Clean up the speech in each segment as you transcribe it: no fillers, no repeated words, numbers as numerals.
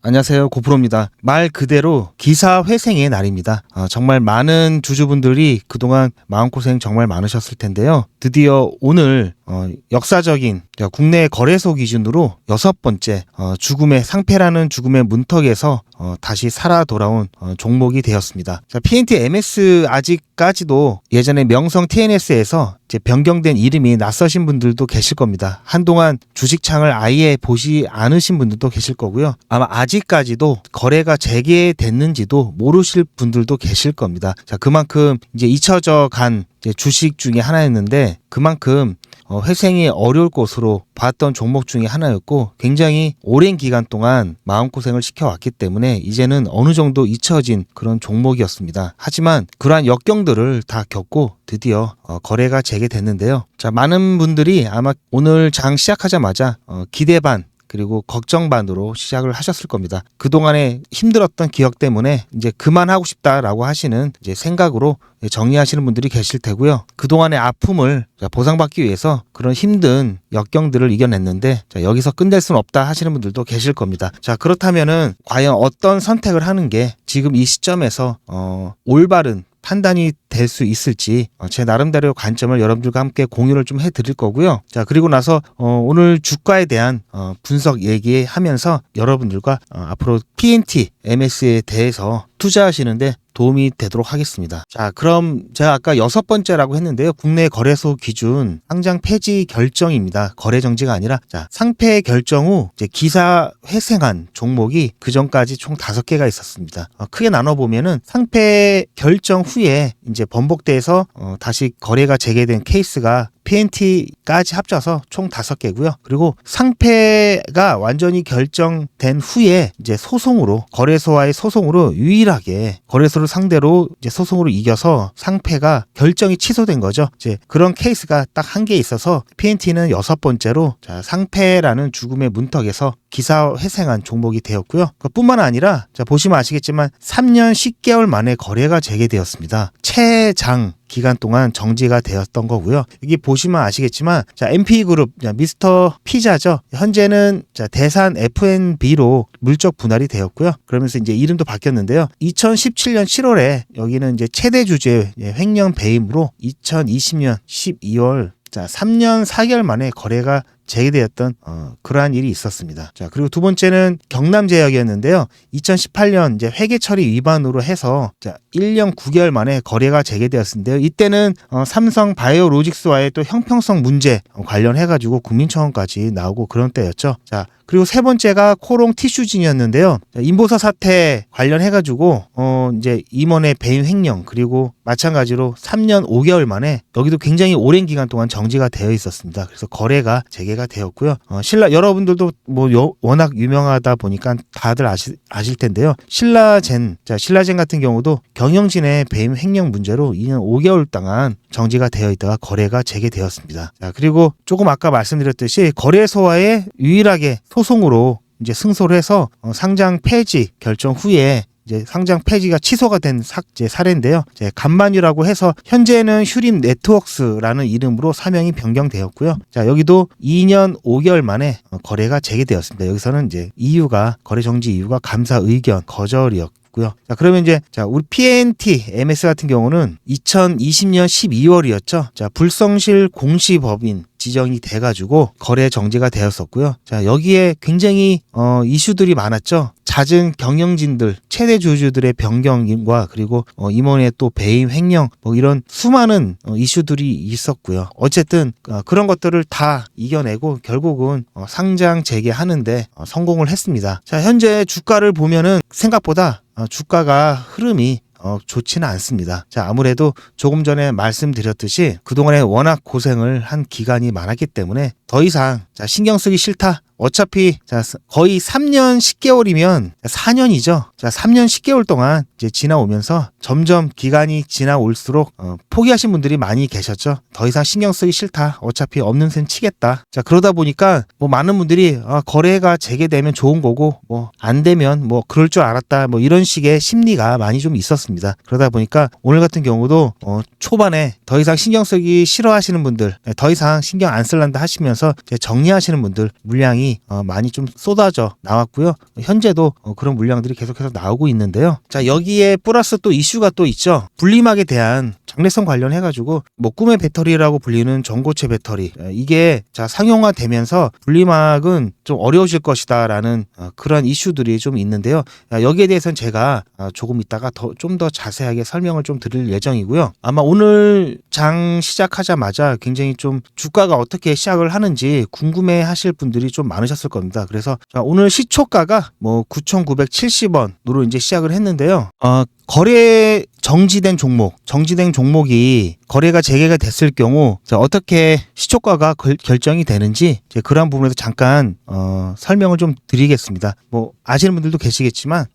안녕하세요. 고프로입니다. 말 그대로 기사회생의 날입니다. 정말 많은 주주분들이 그동안 마음고생 정말 많으셨을 텐데요. 드디어 오늘 역사적인 국내 거래소 기준으로 6번째 죽음의 상패라는 죽음의 문턱에서 다시 살아 돌아온 종목이 되었습니다. 자, PNT MS 아직까지도 예전에 명성 TNS에서 이제 변경된 이름이 낯서신 분들도 계실 겁니다. 한동안 주식창을 아예 보시 않으신 분들도 계실 거고요. 아마 아직까지도 거래가 재개됐는지도 모르실 분들도 계실 겁니다. 자, 그만큼 이제 잊혀져 간 주식 중에 하나였는데 그만큼 회생이 어려울 것으로 봤던 종목 중에 하나였고 굉장히 오랜 기간 동안 마음고생을 시켜왔기 때문에 이제는 어느 정도 잊혀진 그런 종목이었습니다. 하지만 그러한 역경들을 다 겪고 드디어 거래가 재개됐는데요. 자, 많은 분들이 아마 오늘 장 시작하자마자 기대 반 그리고 걱정 반으로 시작을 하셨을 겁니다. 그동안에 힘들었던 기억 때문에 이제 그만하고 싶다라고 하시는 이제 생각으로 정리하시는 분들이 계실 테고요. 그동안의 아픔을 보상받기 위해서 그런 힘든 역경들을 이겨냈는데 여기서 끝낼 수는 없다 하시는 분들도 계실 겁니다. 자, 그렇다면은 과연 어떤 선택을 하는 게 지금 이 시점에서 올바른 판단이 될 수 있을지 제 나름대로 관점을 여러분들과 함께 공유를 좀 해드릴 거고요. 자, 그리고 나서 오늘 주가에 대한 분석 얘기하면서 여러분들과 앞으로 PNT MS에 대해서 투자하시는데 도움이 되도록 하겠습니다. 자, 그럼 제가 아까 6번째라고 했는데요. 국내 거래소 기준 상장 폐지 결정입니다. 거래 정지가 아니라 자, 상패 결정 후 이제 기사 회생한 종목이 그 전까지 총 5개가 있었습니다. 크게 나눠 보면은 상패 결정 후에 이제 번복돼서 다시 거래가 재개된 케이스가 PNT까지 합쳐서 총 5개고요. 그리고 상패가 완전히 결정된 후에 이제 소송으로 거래소와의 소송으로 유일하게 거래소를 상대로 이제 소송으로 이겨서 상패가 결정이 취소된 거죠. 이제 그런 케이스가 딱 한 개 있어서 PNT는 6번째로 자, 상패라는 죽음의 문턱에서 기사 회생한 종목이 되었고요. 그뿐만 아니라 자, 보시면 아시겠지만 3년 10개월 만에 거래가 재개되었습니다. 최장 기간 동안 정지가 되었던 거고요. 여기 보시면 아시겠지만 자, MP그룹 미스터 피자죠. 현재는 자, 대산 F&B로 물적 분할이 되었고요. 그러면서 이제 이름도 바뀌었는데요. 2017년 7월에 여기는 이제 최대 주주의 횡령 배임으로 2020년 12월 자, 3년 4개월 만에 거래가 재개되었던 그러한 일이 있었습니다. 자, 그리고 두 번째는 경남제약이었는데요. 2018년 이제 회계 처리 위반으로 해서 자, 1년 9개월 만에 거래가 재개되었는데요. 이때는 삼성 바이오로직스와의 또 형평성 문제 관련해 가지고 국민청원까지 나오고 그런 때였죠. 자, 그리고 세 번째가 코롱 티슈진이었는데요. 인보사 사태 관련해 가지고 이제 임원의 배임 횡령 그리고 마찬가지로 3년 5개월 만에 여기도 굉장히 오랜 기간 동안 정지가 되어 있었습니다. 그래서 거래가 재개가 되었고요. 신라 여러분들도 뭐 워낙 유명하다 보니까 다들 아실 텐데요. 신라젠 같은 경우도 경영진의 배임 횡령 문제로 2년 5개월 동안 정지가 되어 있다가 거래가 재개되었습니다. 자, 그리고 조금 아까 말씀드렸듯이 거래소와의 유일하게 소송으로 이제 승소를 해서 상장 폐지 결정 후에 이제 상장 폐지가 취소가 된 사례인데요. 이제 간만유라고 해서 현재는 휴림 네트워크스라는 이름으로 사명이 변경되었고요. 자, 여기도 2년 5개월 만에 거래가 재개되었습니다. 여기서는 이제 이유가 거래 정지 이유가 감사 의견 거절이었고 자, 그러면 이제 자, 우리 PNT MS 같은 경우는 2020년 12월이었죠. 자, 불성실 공시법인 지정이 돼가지고 거래 정지가 되었었고요. 자, 여기에 굉장히 이슈들이 많았죠. 잦은 경영진들, 최대 주주들의 변경과 그리고 임원의 또 배임 횡령 뭐 이런 수많은 이슈들이 있었고요. 어쨌든 그런 것들을 다 이겨내고 결국은 상장 재개하는데 성공을 했습니다. 자, 현재 주가를 보면은 생각보다 주가가 흐름이 좋지는 않습니다. 자, 아무래도 조금 전에 말씀드렸듯이 그동안에 워낙 고생을 한 기간이 많았기 때문에 더 이상 자, 신경 쓰기 싫다. 어차피 자, 거의 3년 10개월이면 4년이죠. 자, 3년 10개월 동안 이제 지나오면서 점점 기간이 지나올수록 포기하신 분들이 많이 계셨죠. 더 이상 신경 쓰기 싫다. 어차피 없는 셈 치겠다. 자, 그러다 보니까 뭐 많은 분들이 거래가 재개되면 좋은 거고 뭐 안 되면 뭐 그럴 줄 알았다. 뭐 이런 식의 심리가 많이 좀 있었습니다. 그러다 보니까 오늘 같은 경우도 초반에 더 이상 신경 쓰기 싫어하시는 분들, 더 이상 신경 안 쓸란다 하시면서 이제 정리하시는 분들 물량이 물량이 많이 좀 쏟아져 나왔고요. 현재도 그런 물량들이 계속해서 나오고 있는데요. 자, 여기에 플러스 또 이슈가 또 있죠. 분리막에 대한 장래성 관련해가지고 뭐 꿈의 배터리라고 불리는 전고체 배터리, 이게 자 상용화되면서 분리막은 좀 어려워질 것이다라는 그런 이슈들이 좀 있는데요. 여기에 대해서는 제가 조금 이따가 좀 더 자세하게 설명을 좀 드릴 예정이고요. 아마 오늘 장 시작하자마자 굉장히 좀 주가가 어떻게 시작을 하는지 궁금해하실 분들이 좀 많으셨을 겁니다. 그래서 자, 오늘 시초가가 뭐 9,970원으로 이제 시작을 했는데요. 거래 정지된 종목이 거래가 재개가 됐을 경우 어떻게 시초가가 결정이 되는지 그러한 부분에서 잠깐 설명을 좀 드리겠습니다. 뭐 아시는 분들도 계시겠지만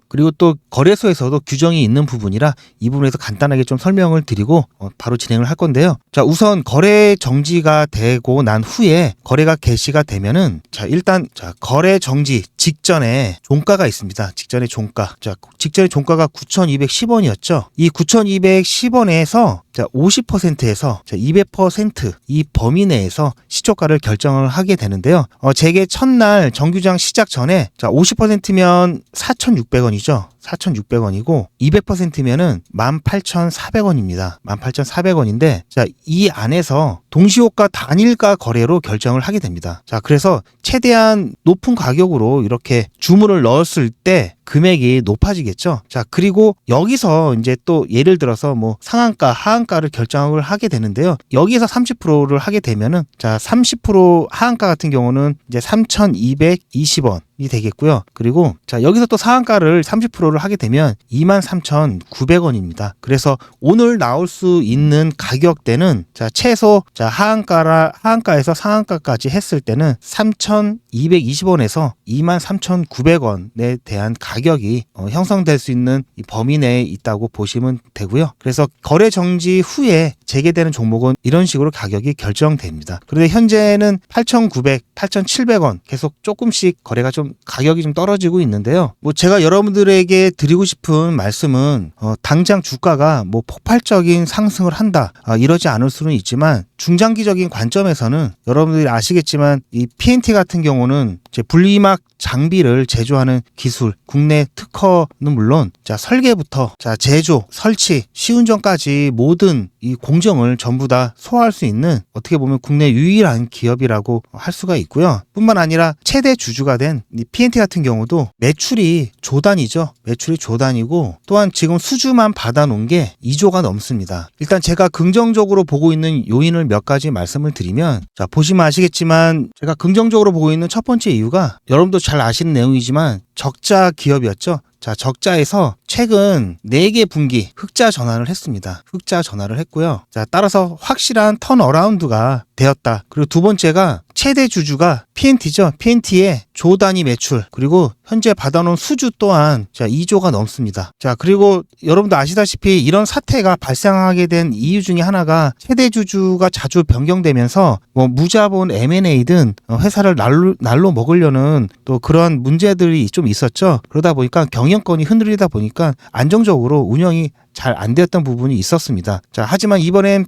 그리고 또 거래소에서도 규정이 있는 부분이라 이 부분에서 간단하게 좀 설명을 드리고 바로 진행을 할 건데요. 자, 우선 거래 정지가 되고 난 후에 거래가 개시가 되면은 일단 거래 정지 직전에 종가가 있습니다. 직전에 종가. 직전에 종가가 9,210원이었죠. 이 9,210원에서 50%에서 200% 이 범위 내에서 시초가를 결정을 하게 되는데요. 재개 첫날 정규장 시작 전에 50%면 4,600원이죠. 4,600원이고 200%면은 18,400원입니다. 18,400원인데 이 안에서 동시호가 단일가 거래로 결정을 하게 됩니다. 그래서 최대한 높은 가격으로 이렇게 주문을 넣었을 때 금액이 높아지겠죠. 그리고 여기서 이제 또 예를 들어서 뭐 상한가, 하한가를 결정을 하게 되는데요. 여기서 30%를 하게 되면은 30% 하한가 같은 경우는 이제 3,220원 이 되겠고요. 그리고 여기서 또 상한가를 30%를 하게 되면 23,900원입니다. 그래서 오늘 나올 수 있는 가격대는 최소 하한가에서 상한가까지 했을 때는 3,220원에서 23,900원에 대한 가격이 형성될 수 있는 이 범위 내에 있다고 보시면 되고요. 그래서 거래 정지 후에 재개되는 종목은 이런 식으로 가격이 결정됩니다. 그런데 현재는 8,900, 8,700원 계속 조금씩 거래가 가격이 좀 떨어지고 있는데요. 뭐 제가 여러분들에게 드리고 싶은 말씀은 당장 주가가 뭐 폭발적인 상승을 한다 이러지 않을 수는 있지만 중장기적인 관점에서는 여러분들이 아시겠지만 이 PNT 같은 경우는 이제 분리막 장비를 제조하는 기술, 국내 특허는 물론 설계부터 제조, 설치, 시운전까지 모든 이 공정을 전부 다 소화할 수 있는 어떻게 보면 국내 유일한 기업이라고 할 수가 있고요. 뿐만 아니라 최대 주주가 된 이 PNT 같은 경우도 매출이 조단이죠. 매출이 조단이고 또한 지금 수주만 받아놓은 게 2조가 넘습니다. 일단 제가 긍정적으로 보고 있는 요인을 몇 가지 말씀을 드리면 보시면 아시겠지만 제가 긍정적으로 보고 있는 첫 번째 이유가 여러분도 잘 아시는 내용이지만 적자 기업이었죠. 적자에서 최근 4개 분기 흑자 전환을 했습니다. 흑자 전환을 했고요. 따라서 확실한 턴어라운드가 되었다. 그리고 두 번째가 최대 주주가 PNT죠. PNT의 조 단위 매출 그리고 현재 받아놓은 수주 또한 2조가 넘습니다. 그리고 여러분도 아시다시피 이런 사태가 발생하게 된 이유 중에 하나가 최대 주주가 자주 변경되면서 뭐 무자본 M&A든 회사를 날로 먹으려는 또 그런 문제들이 좀 있었죠. 그러다 보니까 경영권이 흔들리다 보니까 안정적으로 운영이 잘 안 되었던 부분이 있었습니다. 하지만 이번엔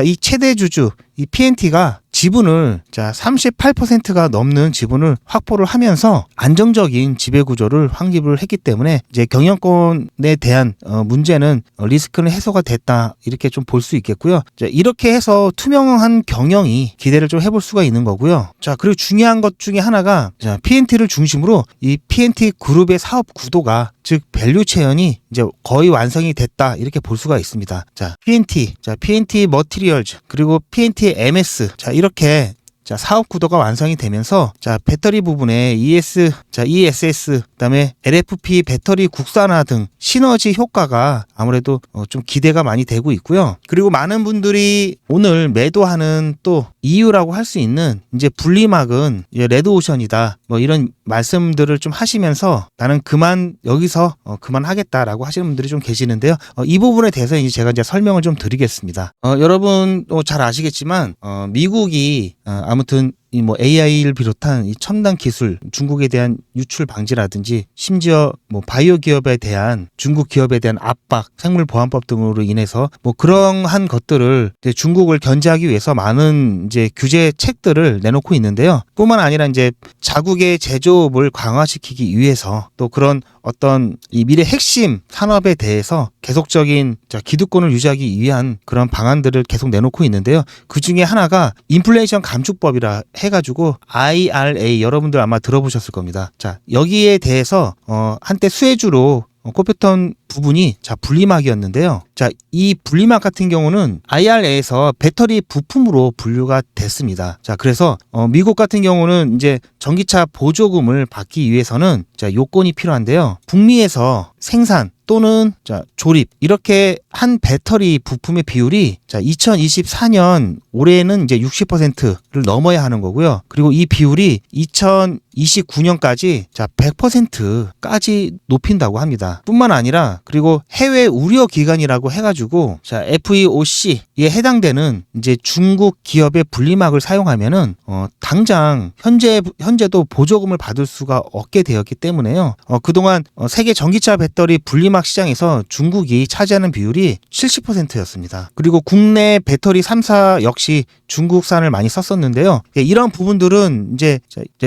이 최대 주주 이 PNT가 지분을 38%가 넘는 지분을 확보를 하면서 안정적인 지배구조를 확립을 했기 때문에 이제 경영권에 대한 문제는 리스크는 해소가 됐다 이렇게 좀 볼 수 있겠고요. 이렇게 해서 투명한 경영이 기대를 좀 해볼 수가 있는 거고요. 그리고 중요한 것 중에 하나가 PNT를 중심으로 이 PNT 그룹의 사업 구도가 즉 밸류 체인이 이제 거의 완성이 됐다 이렇게 볼 수가 있습니다. PNT 머티리얼즈 그리고 PNT MS 이렇게 사업 구도가 완성이 되면서 배터리 부분에 ESS 그다음에 LFP 배터리 국산화 등 시너지 효과가 아무래도 좀 기대가 많이 되고 있고요. 그리고 많은 분들이 오늘 매도하는 또 이유라고 할 수 있는 이제 분리막은 이제 레드오션이다 뭐 이런 말씀들을 좀 하시면서 나는 여기서 그만하겠다라고 하시는 분들이 좀 계시는데요. 이 부분에 대해서 이제 제가 설명을 좀 드리겠습니다. 여러분 잘 아시겠지만 미국이 아무튼 이 뭐 AI를 비롯한 이 첨단 기술, 중국에 대한 유출 방지라든지 심지어 뭐 바이오 기업에 대한 중국 기업에 대한 압박, 생물보안법 등으로 인해서 뭐 그러한 것들을 이제 중국을 견제하기 위해서 많은 이제 규제 책들을 내놓고 있는데요. 뿐만 아니라 이제 자국의 제조업을 강화시키기 위해서 또 그런 어떤 이 미래 핵심 산업에 대해서 계속적인 기득권을 유지하기 위한 그런 방안들을 계속 내놓고 있는데요. 그 중에 하나가 인플레이션 감축법이라 해가지고 IRA, 여러분들 아마 들어보셨을 겁니다. 자, 여기에 대해서 한때 수혜주로 꼽혔던 부분이 분리막이었는데요. 자, 이 분리막 같은 경우는 IRA에서 배터리 부품으로 분류가 됐습니다. 자, 그래서 미국 같은 경우는 이제 전기차 보조금을 받기 위해서는 요건이 필요한데요. 북미에서 생산 또는 조립 이렇게 한 배터리 부품의 비율이 2024년 올해는 이제 60%를 넘어야 하는 거고요. 그리고 이 비율이 2029년까지 100%까지 높인다고 합니다. 뿐만 아니라 그리고 해외 우려 기간이라고 해가지고 FEOC에 해당되는 이제 중국 기업의 분리막을 사용하면은 당장 현재도 보조금을 받을 수가 없게 되었기 때문에요. 그동안 세계 전기차 배터리 분리막 시장에서 중국이 차지하는 비율이 70%였습니다. 그리고 국내 배터리 3사 역시 중국산을 많이 썼었는데요. 이런 부분들은 이제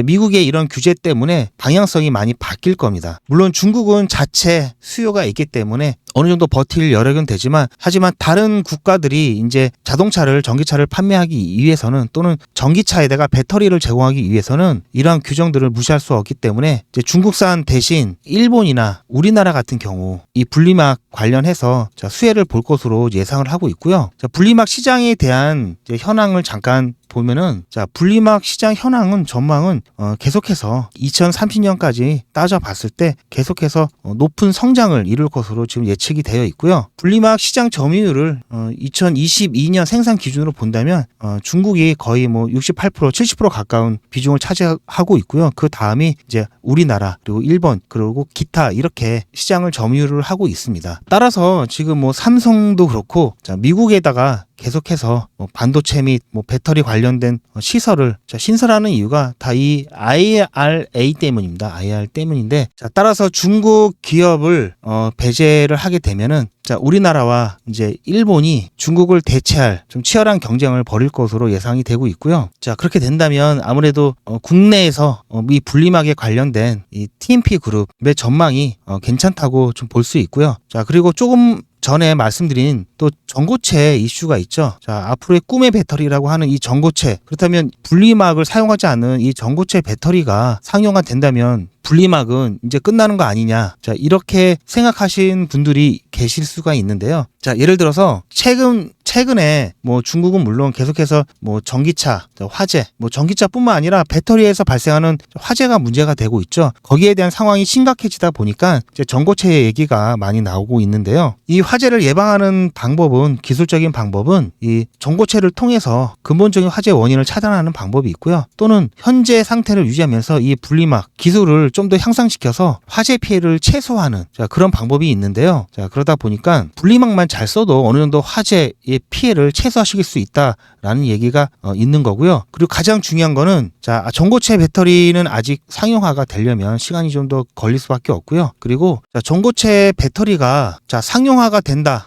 미국의 이런 규제 때문에 방향성이 많이 바뀔 겁니다. 물론 중국은 자체 수요가 있기 때문에 어느 정도 버틸 여력은 되지만 하지만 다른 국가들이 이제 전기차를 판매하기 위해서는 또는 전기차에다가 배터리를 제공하기 위해서는 이러한 규정들을 무시할 수 없기 때문에 이제 중국산 대신 일본이나 우리나라 같은 경우 이 분리막 관련해서 수혜를 볼 것으로 예상을 하고 있고요. 분리막 시장에 대한 현황을 잠깐 보면은 분리막 시장 현황은 전망은 계속해서 2030년까지 따져봤을 때 계속해서 높은 성장을 이룰 것으로 지금 예측이 되어 있고요. 분리막 시장 점유율을 2022년 생산 기준으로 본다면 중국이 거의 뭐 68%, 70% 가까운 비중을 차지하고 있고요. 그 다음이 이제 우리나라 그리고 일본 그리고 기타 이렇게 시장을 점유를 하고 있습니다. 따라서 지금 뭐 삼성도 그렇고 미국에다가 계속해서 반도체 및 배터리 관련된 시설을 신설하는 이유가 다 이 IRA 때문입니다. IR 때문인데 따라서 중국 기업을 배제를 하게 되면은 우리나라와 이제 일본이 중국을 대체할 좀 치열한 경쟁을 벌일 것으로 예상이 되고 있고요. 그렇게 된다면 아무래도 국내에서 이 분리막에 관련된 이 TMP 그룹의 전망이 괜찮다고 좀 볼 수 있고요. 그리고 조금 전에 말씀드린 또 전고체 이슈가 있죠. 앞으로의 꿈의 배터리라고 하는 이 전고체, 그렇다면 분리막을 사용하지 않는 이 전고체 배터리가 상용화 된다면 분리막은 이제 끝나는 거 아니냐. 이렇게 생각하신 분들이 계실 수가 있는데요. 예를 들어서 최근에 중국은 물론 계속해서 전기차, 화재, 전기차뿐만 아니라 배터리에서 발생하는 화재가 문제가 되고 있죠. 거기에 대한 상황이 심각해지다 보니까 이제 전고체 얘기가 많이 나오고 있는데요. 이 화재를 예방하는 방법은, 기술적인 방법은 이 전고체를 통해서 근본적인 화재 원인을 차단하는 방법이 있고요. 또는 현재 상태를 유지하면서 이 분리막 기술을 좀 더 향상시켜서 화재 피해를 최소화하는 그런 방법이 있는데요. 그러다 보니까 분리막만 잘 써도 어느 정도 화재의 피해를 최소화시킬 수 있다라는 얘기가 있는 거고요. 그리고 가장 중요한 거는 전고체 배터리는 아직 상용화가 되려면 시간이 좀 더 걸릴 수밖에 없고요. 그리고 전고체 배터리가 상용화가 된다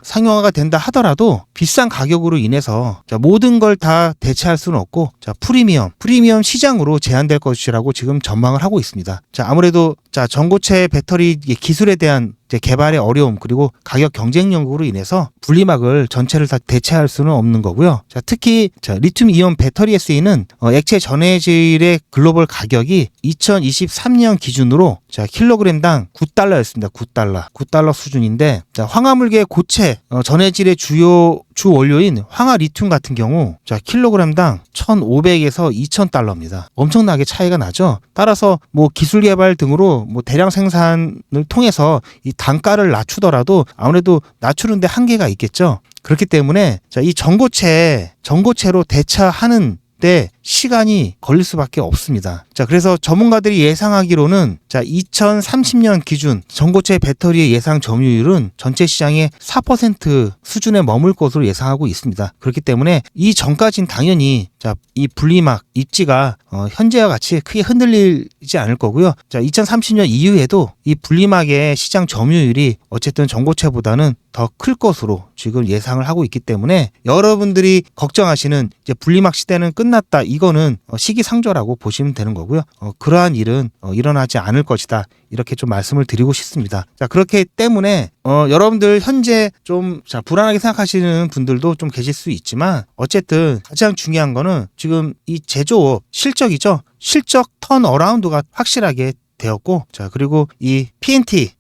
하더라도 비싼 가격으로 인해서 모든 걸 다 대체할 수는 없고 프리미엄 시장으로 제한될 것이라고 지금 전망을 하고 있습니다. 아무래도 전고체 배터리 기술에 대한 개발의 어려움 그리고 가격 경쟁력으로 인해서 분리막을 전체를 다 대체할 수는 없는 거고요. 특히 리튬 이온 배터리 SE는 액체 전해질의 글로벌 가격이 2023년 기준으로 킬로그램당 $9였습니다. $9 수준인데 황화물계 고체 전해질의 주 원료인 황화 리튬 같은 경우 킬로그램당 $1,500에서 $2,000입니다. 엄청나게 차이가 나죠. 따라서 기술 개발 등으로 대량 생산을 통해서 이 단가를 낮추더라도 아무래도 낮추는데 한계가 있겠죠. 그렇기 때문에 이 전고체로 대처하는 때 시간이 걸릴 수밖에 없습니다. 자, 그래서 전문가들이 예상하기로는 자, 2030년 기준 전고체 배터리의 예상 점유율은 전체 시장의 4% 수준에 머물 것으로 예상하고 있습니다. 그렇기 때문에 이 전까지는 당연히 자, 이 분리막 입지가 현재와 같이 크게 흔들리지 않을 거고요. 자, 2030년 이후에도 이 분리막의 시장 점유율이 어쨌든 전고체보다는 더 클 것으로 지금 예상을 하고 있기 때문에 여러분들이 걱정하시는 이제 분리막 시대는 끝났다, 이거는 시기상조라고 보시면 되는 거고요. 그러한 일은 일어나지 않을 것이다, 이렇게 좀 말씀을 드리고 싶습니다. 자, 그렇기 때문에 여러분들 현재 좀 불안하게 생각하시는 분들도 좀 계실 수 있지만 어쨌든 가장 중요한 거는 지금 이 제조업 실적이죠. 실적 턴어라운드가 확실하게 되었고, 자, 그리고 이 PNT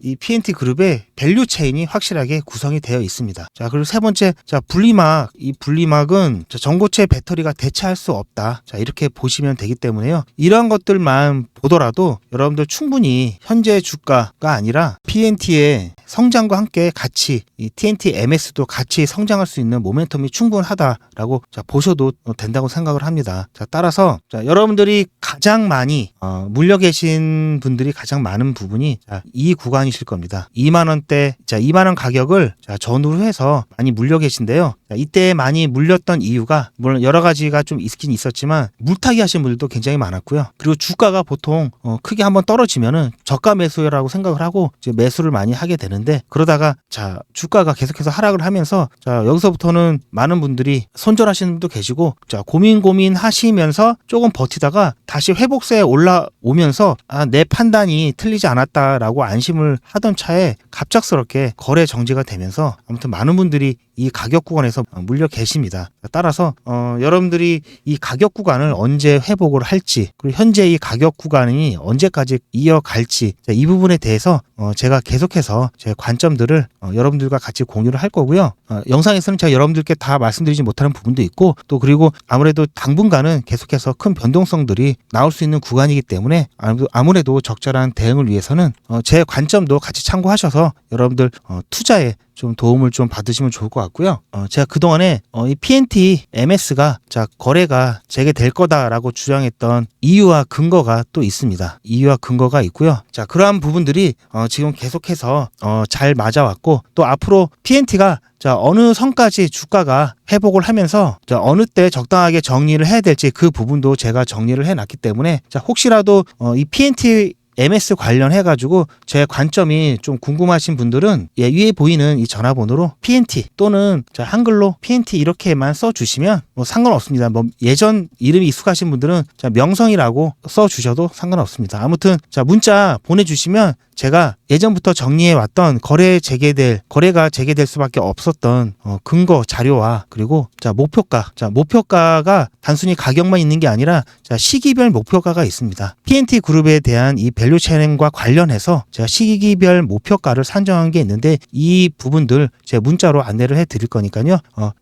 그룹의 밸류 체인이 확실하게 구성이 되어 있습니다. 자, 그리고 세 번째, 자, 분리막. 이 분리막은 전고체 배터리가 대체할 수 없다. 자, 이렇게 보시면 되기 때문에요. 이러한 것들만 보더라도 여러분들 충분히 현재 주가가 아니라 PNT의 성장과 함께 같이 이 TNT MS도 같이 성장할 수 있는 모멘텀이 충분하다라고 자, 보셔도 된다고 생각을 합니다. 자, 따라서 자, 여러분들이 가장 많이 물려 계신 분들이 가장 많은 부분이 자, 이 구간이실 겁니다. 2만 원대, 자, 2만 원 가격을 자, 전후로 해서 많이 물려 계신데요. 자, 이때 많이 물렸던 이유가 물론 여러 가지가 좀 있긴 있었지만 물타기 하신 분들도 굉장히 많았고요. 그리고 주가가 보통 크게 한번 떨어지면은 저가 매수라고 생각을 하고 이제 매수를 많이 하게 되는데, 그러다가 자, 주가가 계속해서 하락을 하면서 자, 여기서부터는 많은 분들이 손절하시는 분도 계시고, 자, 고민 하시면서 조금 버티다가 다시 회복세에 올라오면서 내 판단이 틀리지 않았다라고 안심을 하던 차에 갑작스럽게 거래 정지가 되면서 아무튼 많은 분들이 이 가격 구간에서 물려 계십니다. 따라서 여러분들이 이 가격 구간을 언제 회복을 할지, 그리고 현재 이 가격 구간이 언제까지 이어갈지, 이 부분에 대해서 제가 계속해서 제 관점들을 여러분들과 같이 공유를 할 거고요. 영상에서는 제가 여러분들께 다 말씀드리지 못하는 부분도 있고, 또 그리고 아무래도 당분간은 계속해서 큰 변동성들이 나올 수 있는 구간이기 때문에 아무래도 적절한 대응을 위해서는 제 관점도 같이 참고하셔서 여러분들 투자에 좀 도움을 좀 받으시면 좋을 것 같고요. 제가 그동안에 이 PNT MS가 자, 거래가 재개될 거다라고 주장했던 이유와 근거가 또 있습니다. 이유와 근거가 있고요. 자, 그러한 부분들이 지금 계속해서 잘 맞아왔고, 또 앞으로 PNT가 자, 어느 선까지 주가가 회복을 하면서 자, 어느 때 적당하게 정리를 해야 될지 그 부분도 제가 정리를 해놨기 때문에 자, 혹시라도 이 PNT MS 관련해가지고 제 관점이 좀 궁금하신 분들은 위에 보이는 이 전화번호로 PNT 또는 자, 한글로 PNT 이렇게만 써주시면 뭐 상관없습니다. 뭐 예전 이름이 익숙하신 분들은 자, 명성이라고 써주셔도 상관없습니다. 아무튼 자, 문자 보내주시면 제가 예전부터 정리해왔던 거래가 재개될 수밖에 없었던 근거 자료와 그리고 자, 목표가가 단순히 가격만 있는 게 아니라 자, 시기별 목표가가 있습니다. PNT 그룹에 대한 이 밸류 체인과 관련해서 제가 시기별 목표가를 산정한 게 있는데 이 부분들 제가 문자로 안내를 해드릴 거니까요.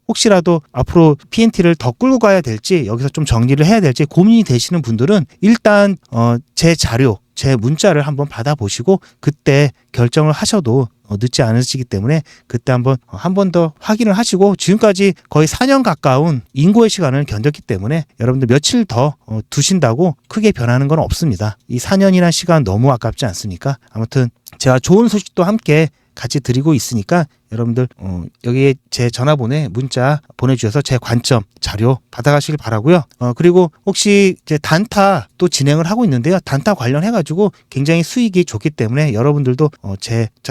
혹시라도 앞으로 PNT를 더 끌고 가야 될지 여기서 좀 정리를 해야 될지 고민이 되시는 분들은 일단 제 자료, 제 문자를 한번 받아보시고 그때 결정을 하셔도 늦지 않으시기 때문에 그때 한 번 더 확인을 하시고, 지금까지 거의 4년 가까운 인고의 시간을 견뎠기 때문에 여러분들 며칠 더 두신다고 크게 변하는 건 없습니다. 이 4년이라는 시간 너무 아깝지 않습니까? 아무튼 제가 좋은 소식도 함께 같이 드리고 있으니까 여러분들 여기에 제 전화번호에 문자 보내주셔서 제 관점 자료 받아가시길 바라고요. 그리고 혹시 이제 단타 또 진행을 하고 있는데요. 단타 관련해가지고 굉장히 수익이 좋기 때문에 여러분들도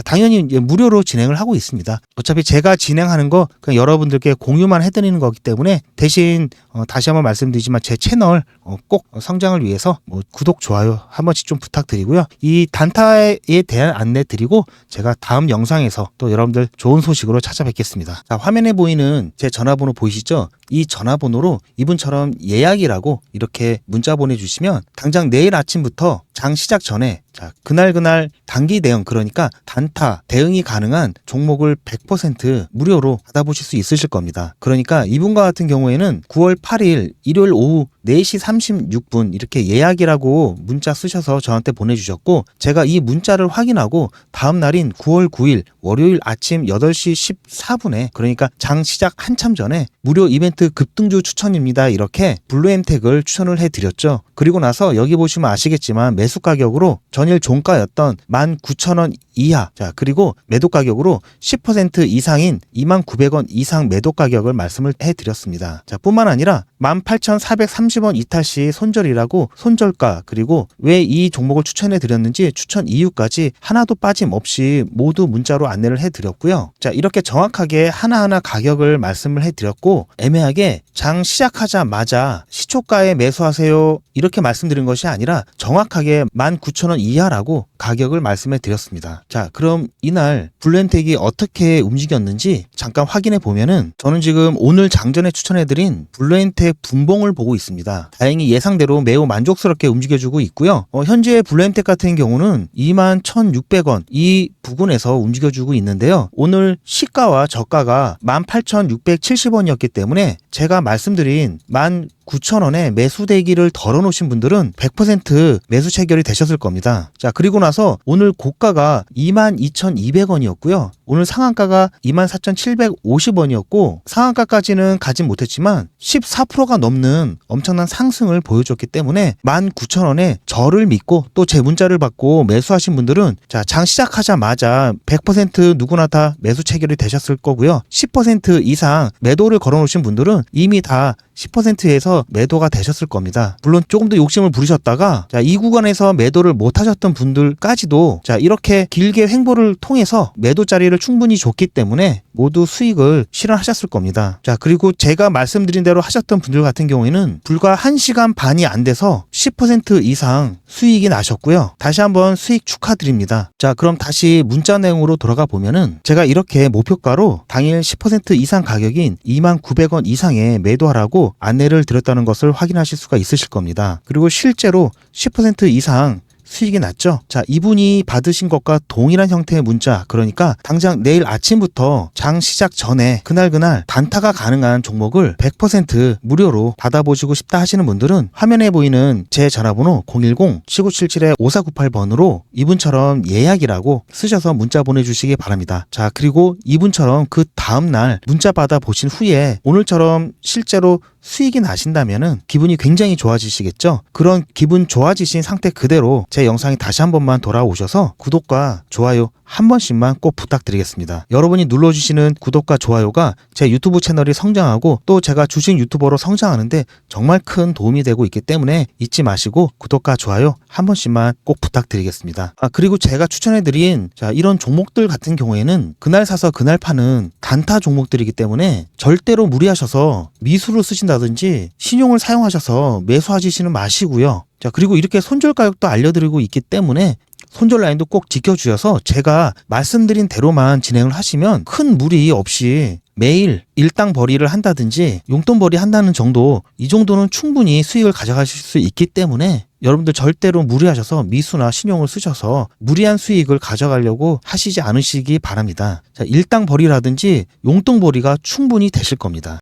당연히 이제 무료로 진행을 하고 있습니다. 어차피 제가 진행하는 거 그냥 여러분들께 공유만 해드리는 거기 때문에 대신 다시 한번 말씀드리지만 제 채널 꼭 성장을 위해서 구독, 좋아요 한 번씩 좀 부탁드리고요. 이 단타에 대한 안내 드리고 제가 다음 영상에서 또 여러분들 좋은 소식으로 찾아뵙겠습니다. 자, 화면에 보이는 제 전화번호 보이시죠? 이 전화번호로 이분처럼 예약이라고 이렇게 문자 보내주시면 당장 내일 아침부터 장 시작 전에 자, 그날 단기 대응, 그러니까 단타 대응이 가능한 종목을 100% 무료로 받아보실 수 있으실 겁니다. 그러니까 이분과 같은 경우에는 9월 8일 일요일 오후 4시 36분 이렇게 예약이라고 문자 쓰셔서 저한테 보내주셨고, 제가 이 문자를 확인하고 다음 날인 9월 9일 월요일 아침 8시 14분에, 그러니까 장 시작 한참 전에 무료 이벤트 급등주 추천입니다 이렇게 블루엠텍을 추천을 해드렸죠. 그리고 나서 여기 보시면 아시겠지만 매수 가격으로 전일 종가였던 19,000원 이하, 자 그리고 매도 가격으로 10% 이상인 29,000원 이상 매도 가격을 말씀을 해드렸습니다. 자 뿐만 아니라 18,430원 이탈 시 손절이라고 손절가, 그리고 왜 이 종목을 추천해 드렸는지 추천 이유까지 하나도 빠짐없이 모두 문자로 안내를 해드렸고요. 자 이렇게 정확하게 하나하나 가격을 말씀을 해드렸고, 애매하게 장 시작하자마자 시초가에 매수하세요 이렇게 말씀드린 것이 아니라 정확하게 19,000원 이하라고 가격을 말씀해 드렸습니다. 자 그럼 이날 블루엠텍이 어떻게 움직였는지 잠깐 확인해 보면은, 저는 지금 오늘 장전에 추천해드린 블루엠텍 분봉을 보고 있습니다. 다행히 예상대로 매우 만족스럽게 움직여주고 있고요. 현재 블루엠텍 같은 경우는 21,600원 이 부근에서 움직여주고 있는데요. 오늘 시가와 저가가 18,670원이었기 때문에 제가 말씀드린 19,000원에 매수 대기를 덜어놓으신 분들은 100% 매수 체결이 되셨을 겁니다. 자 그리고 나서 오늘 고가가 22,200원이었고요. 오늘 상한가가 24,750원이었고 상한가까지는 가진 못했지만 14%가 넘는 엄청난 상승을 보여줬기 때문에 19,000원에 저를 믿고 또 제 문자를 받고 매수하신 분들은 자 장 시작하자마자 100% 누구나 다 매수 체결이 되셨을 거고요. 10% 이상 매도를 걸어놓으신 분들은 이미 다 10%에서 매도가 되셨을 겁니다. 물론 조금 더 욕심을 부리셨다가 자, 이 구간에서 매도를 못 하셨던 분들까지도 자, 이렇게 길게 횡보를 통해서 매도 자리를 충분히 줬기 때문에 모두 수익을 실현하셨을 겁니다. 자, 그리고 제가 말씀드린 대로 하셨던 분들 같은 경우에는 불과 1시간 반이 안 돼서 10% 이상 수익이 나셨고요. 다시 한번 수익 축하드립니다. 자, 그럼 다시 문자 내용으로 돌아가 보면은 제가 이렇게 목표가로 당일 10% 이상 가격인 29,000원 이상에 매도하라고 안내를 드렸다는 것을 확인하실 수가 있으실 겁니다. 그리고 실제로 10% 이상 수익이 났죠. 자, 이분이 받으신 것과 동일한 형태의 문자, 그러니까 당장 내일 아침부터 장 시작 전에 그날 단타가 가능한 종목을 100% 무료로 받아보시고 싶다 하시는 분들은 화면에 보이는 제 전화번호 010-7978-5498번으로 이분처럼 예약이라고 쓰셔서 문자 보내주시기 바랍니다. 자, 그리고 이분처럼 그 다음날 문자 받아보신 후에 오늘처럼 실제로 수익이 나신다면은 기분이 굉장히 좋아지시겠죠? 그런 기분 좋아지신 상태 그대로 제 영상이 다시 한 번만 돌아오셔서 구독과 좋아요 한 번씩만 꼭 부탁드리겠습니다. 여러분이 눌러주시는 구독과 좋아요가 제 유튜브 채널이 성장하고 또 제가 주식 유튜버로 성장하는데 정말 큰 도움이 되고 있기 때문에 잊지 마시고 구독과 좋아요 한 번씩만 꼭 부탁드리겠습니다. 그리고 제가 추천해드린 자, 이런 종목들 같은 경우에는 그날 사서 그날 파는 단타 종목들이기 때문에 절대로 무리하셔서 미수를 쓰신다든지 신용을 사용하셔서 매수하시지는 마시고요. 자, 그리고 이렇게 손절 가격도 알려드리고 있기 때문에 손절 라인도 꼭 지켜주셔서 제가 말씀드린 대로만 진행을 하시면 큰 무리 없이 매일 일당 벌이를 한다든지 용돈 벌이 한다는 정도, 이 정도는 충분히 수익을 가져가실 수 있기 때문에 여러분들 절대로 무리하셔서 미수나 신용을 쓰셔서 무리한 수익을 가져가려고 하시지 않으시기 바랍니다. 자, 일당 벌이라든지 용돈 벌이가 충분히 되실 겁니다.